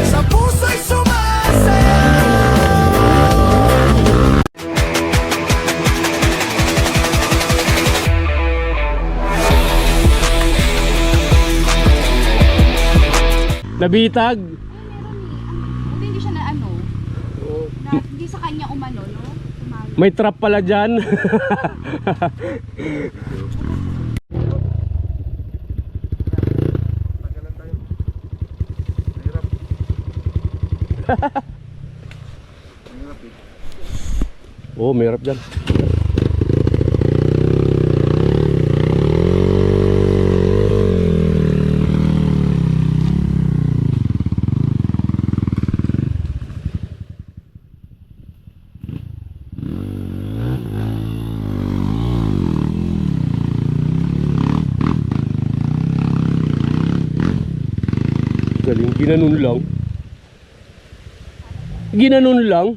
Sa puso'y sumasayaw. Nabitag. Buti hindi siya na ano. Hindi sa kanya umano, no? Umano. May trap pala dyan. Oh, may harap dyan. Galing, ginanon lang. Ginanon lang.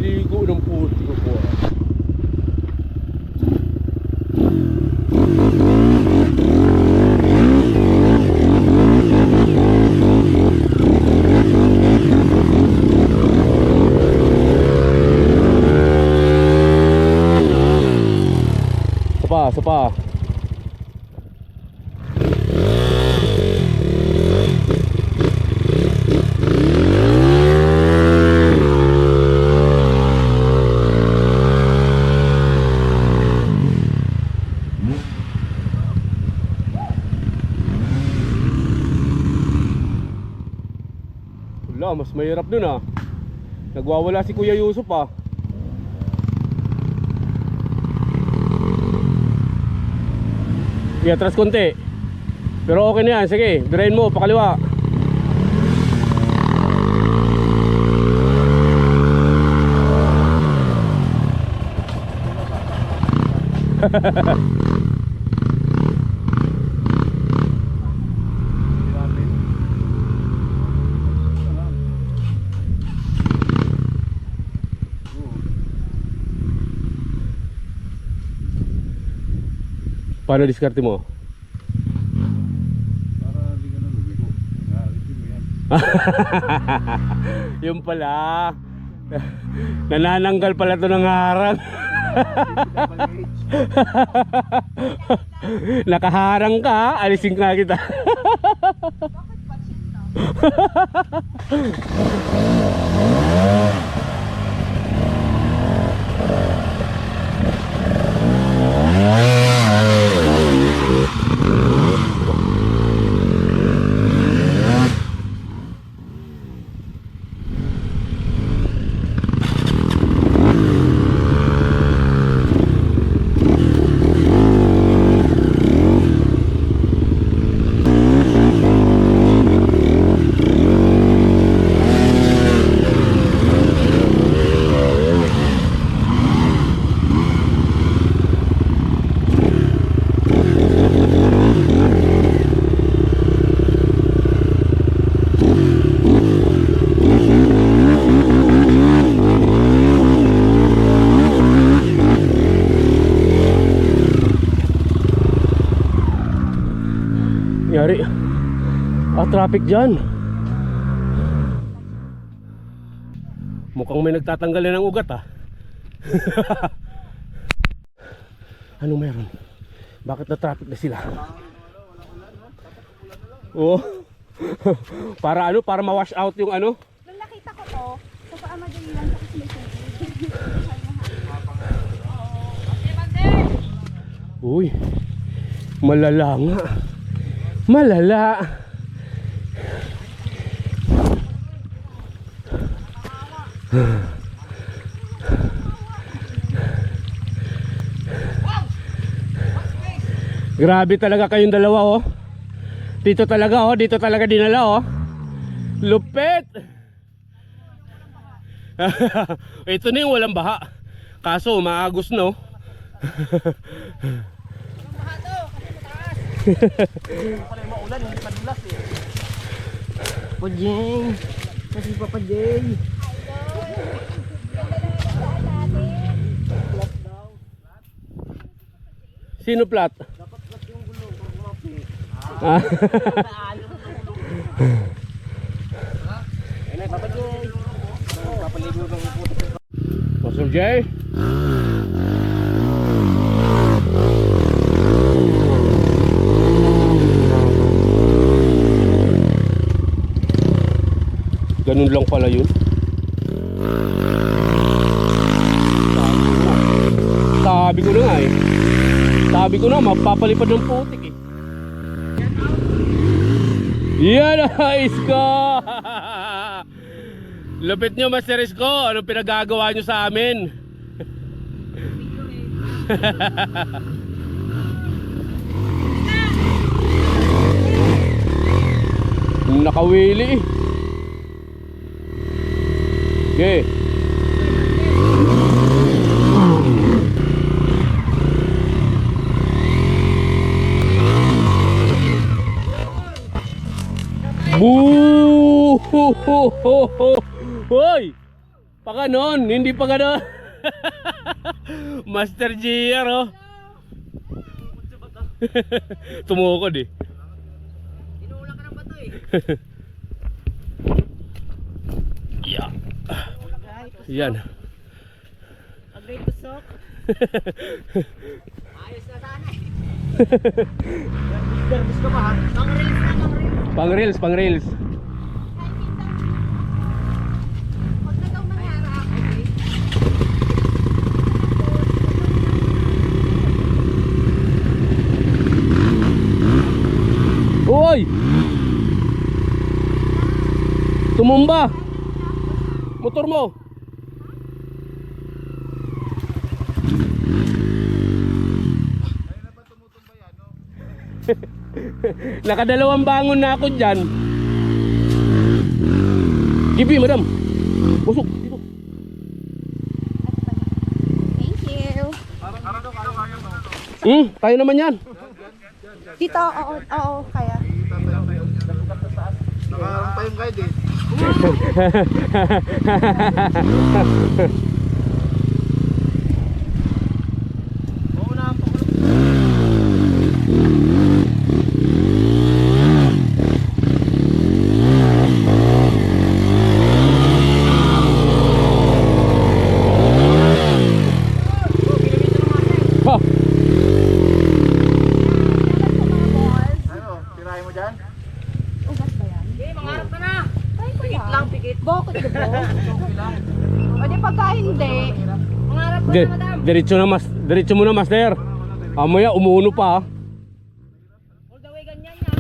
Ligo ng puti ko po. Sapa. Wala, mas mahirap dun ah. Nagwawala si Kuya Yusuf ah. Atras konti. Pero okay na yan, sige, drain mo, pakaliwa. Paano diskarte mo? Para hindi ka na lumigo. Naalisin mo yan. Yung pala. Nanananggal pala to ng harang. Nakaharang ka, alisin nga kita. Bakit patsin na? Yari. Traffic dyan. Mukhang may nagtatanggal na ng ugat ah. Anong meron? Bakit na traffic na sila? Oo. Para ano? Para ma-wash out yung ano? Nung nakita ko to, sa paamadali lang sa kasi may Uy. Malala nga. Malala. Grabe talaga kayong dalawa oh. Dito talaga dinala oh. Lupit. Ito na yung walang baha. Kaso maagos no. Pajeng. Kasi Papa Jay. Sino plat? Ah. Pastor Jay. Ganun lang pala yun. Sabi ko na nga eh. Sabi ko na mapapalipad ng putik eh. Yan ayos ko. Lupit nyo Master Isko. Anong pinagagawa nyo sa amin? Nakawili eh. Okay. Boo! Hoy! Pa ganon, hindi pa ganon. Master GR oh. Tumukod eh. Inuulan ka ng bato eh. Yeah. Yan. Agay tusok. Ayos na sana eh. Garbis ka ba ha? Pang-reels na, pang-reels. Pang reels, pang reels. Huwag na daw mangarap. Uy! Tumumba! Motor mo! Nakadalawang bangon na ako dyan. Gibi, madam. Busok dito. Thank you. Tayo naman yan. Dito, oo, kaya. Nakaharang pa yung guide eh. Ha! Ano, tirahin mo dyan? Ugat ba yan? Okay, mangarap ka na. Try ko Pikit lang, pikit. Bokot ka ba? O di pagka hindi. Mangarap ka Di, na, madam. diretso mo na, master. Amaya umuuno pa. All the way ganyan yan.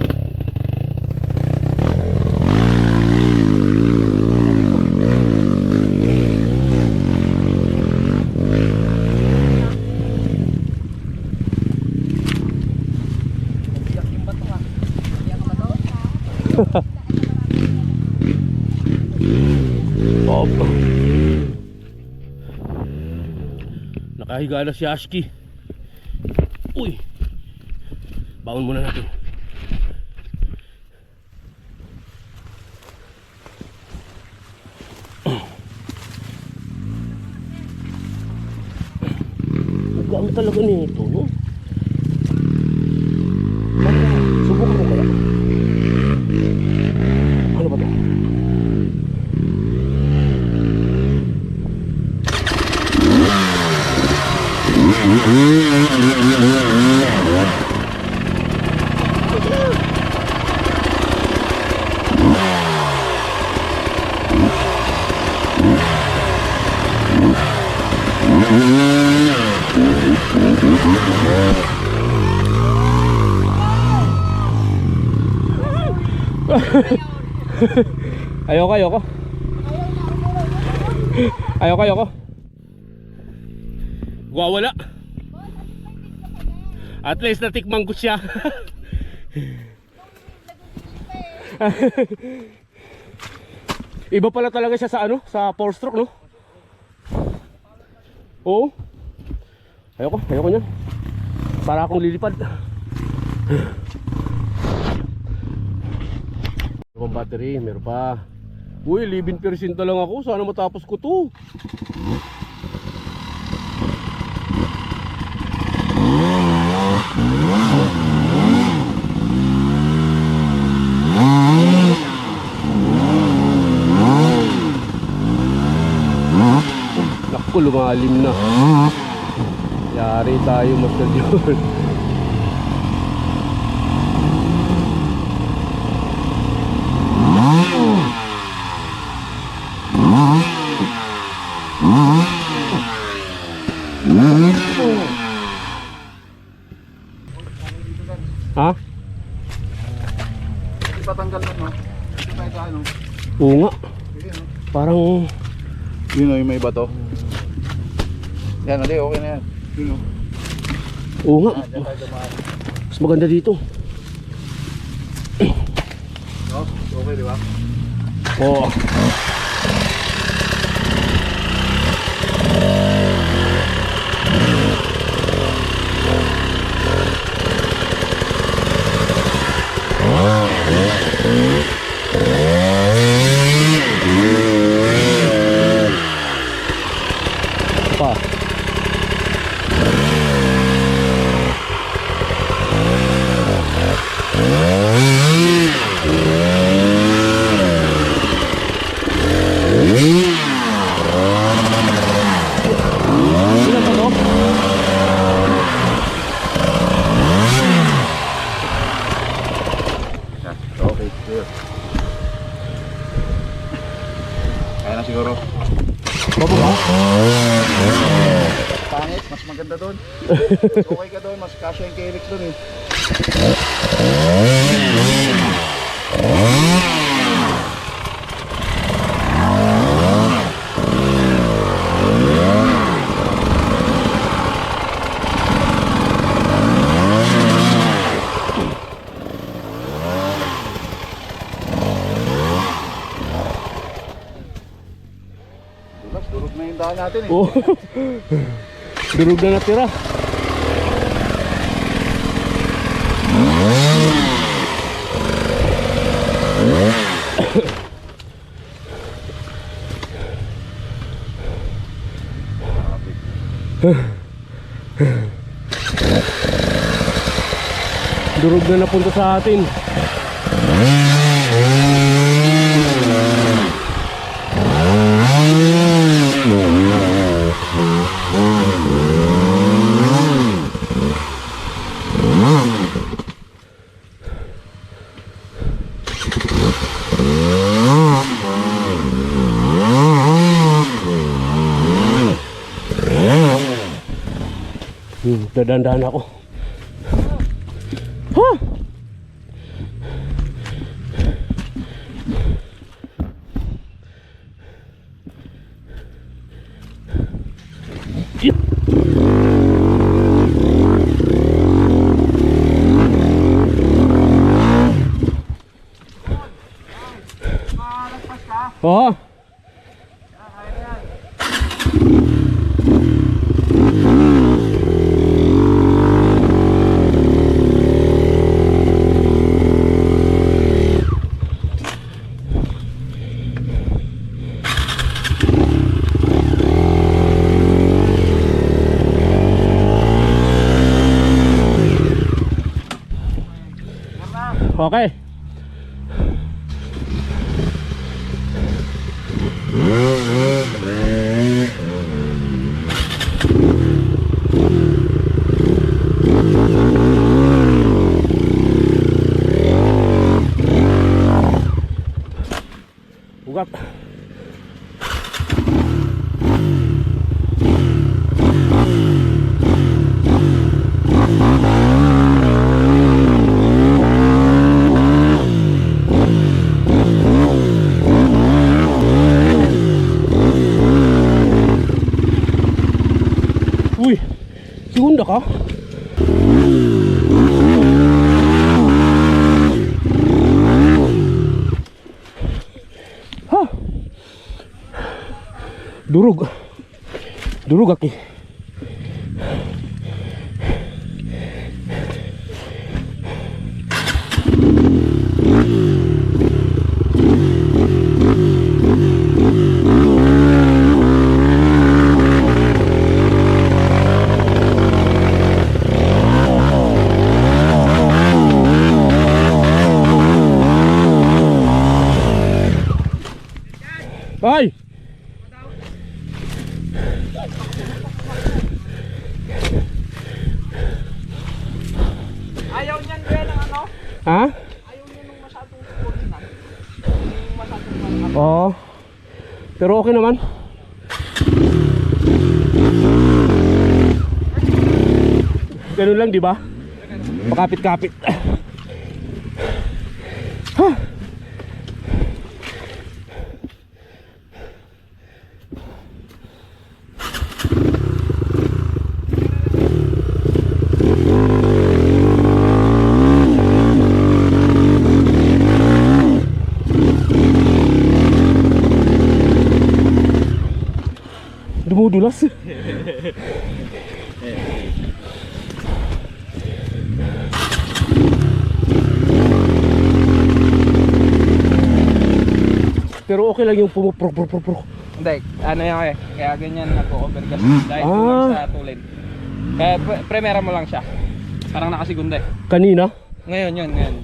Opo. Nakahiga na si Ashki. Uy. Baon muna natin. Ang talaga nito, no? Subukan mo kaya. Ano ba ito? Ayoko. Wawala. At least natikman ko siya. Iba pala talaga siya sa ano, sa 4-stroke, no? Oo. Ayoko niyan. Para akong lilipad. Meron battery, meron pa. Uy, 11% lang ako. Sana matapos ko to. Naku, lumalim na. Yari tayo, Master John. Ha? Ipatanggal mo, no? Ito tayo ka, ano? Oo nga. Sige, no? Parang Yun, no, yung may bato. Yan, ali, okay na yan. Yun, no? oo nga. Diyan tayo dumaan. Mas maganda dito. No? Okay, di ba? Oo. Pa. Ilan pa to? Yan, okay, good. Kaya na siguro. Babo ba? Pangit, mas maganda doon. Mas okay ka doon, mas kasya yung K-Rex doon eh. Dulas, durog na yung daan natin eh. Oo. Durog na natira. Durog na napunta sa atin. Dadandahan ako. Ha? Oo. Okay. Ugat. Uy, segunda ka? Ha? Durog. Durugak eh. Ay! Ayaw niyan kuya ng ano? Ha? Ayaw niya nung masyadong tukunin na. Yung masyadong malaki. Oo. Pero okay naman. Ganun lang, di ba? Pakapit-kapit. Ha! Dumudulas. Pero okay lang yung pumuprok. Hindi, ano yan eh. Kaya ganyan nag-overgas. Dahil Ah. kulang sa tulid. Kaya premera mo lang siya. Parang nakasigunda eh. Kanina. Ngayon yun, ngayon.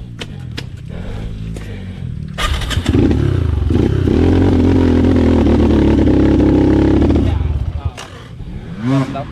Meron daw.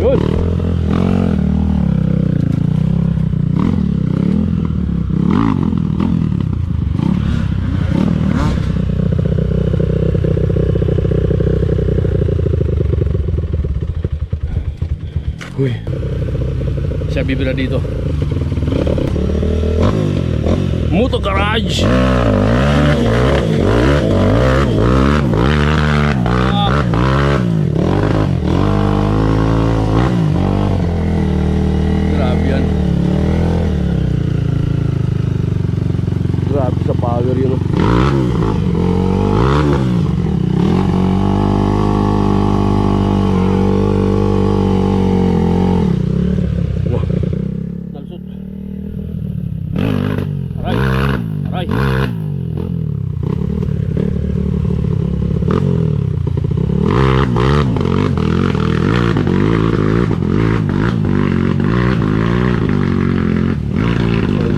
Yun. Uy. Siya bibira dito. Moto Garage. Grabe yan. Grabe sa power yun. Wah. Nalusot. Aray. Aray.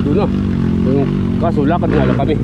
Doon na. Kaso lakad nga lang kami.